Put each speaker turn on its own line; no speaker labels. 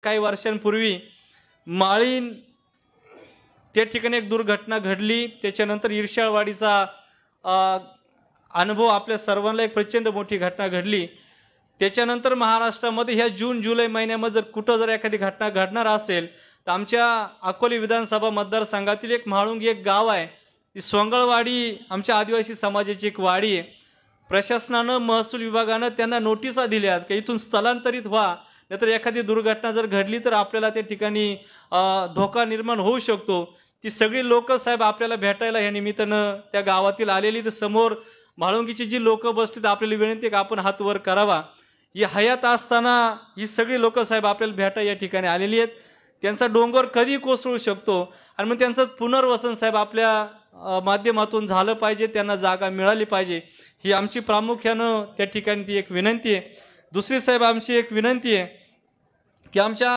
काही वर्षांपूर्वी माळीण त्या ठिकाणी एक दुर्घटना घडली। त्याच्यानंतर इर्शाळवाडीचा अनुभव आपल्या सर्वांना एक प्रचंड मोठी घटना घडली। त्याच्यानंतर महाराष्ट्रामध्ये ह्या जून जुलै महिन्यामध्ये जर कुठं जर एखादी घटना घडणार असेल तर आमच्या अकोले विधानसभा मतदारसंघातील एक म्हाळुंगी एक गाव आहे, ती सोंगळवाडी आमच्या आदिवासी समाजाची एक वाडी आहे। प्रशासनानं महसूल विभागानं त्यांना नोटिसा दिल्यात की इथून स्थलांतरित व्हा, नाहीतर एखादी दुर्घटना जर घडली तर आपल्याला त्या ठिकाणी धोका निर्माण होऊ शकतो। ती सगळी लोक साहेब आपल्याला भेटायला या निमित्तानं त्या गावातील आलेली, तर समोर म्हाळुंगीची जी लोक बसलीत आपल्याला विनंती की आपण हात वर करावा। ही हयात असताना ही सगळी लोक साहेब आपल्याला भेटायला या ठिकाणी आलेली आहेत। त्यांचा डोंगर कधी कोसळू शकतो आणि मग त्यांचं पुनर्वसन साहेब आपल्या माध्यमातून झालं पाहिजे, त्यांना जागा मिळाली पाहिजे, ही आमची प्रामुख्यानं त्या ठिकाणी ती एक विनंती आहे। दुसरी साहेब आमची एक विनंती आहे की आमच्या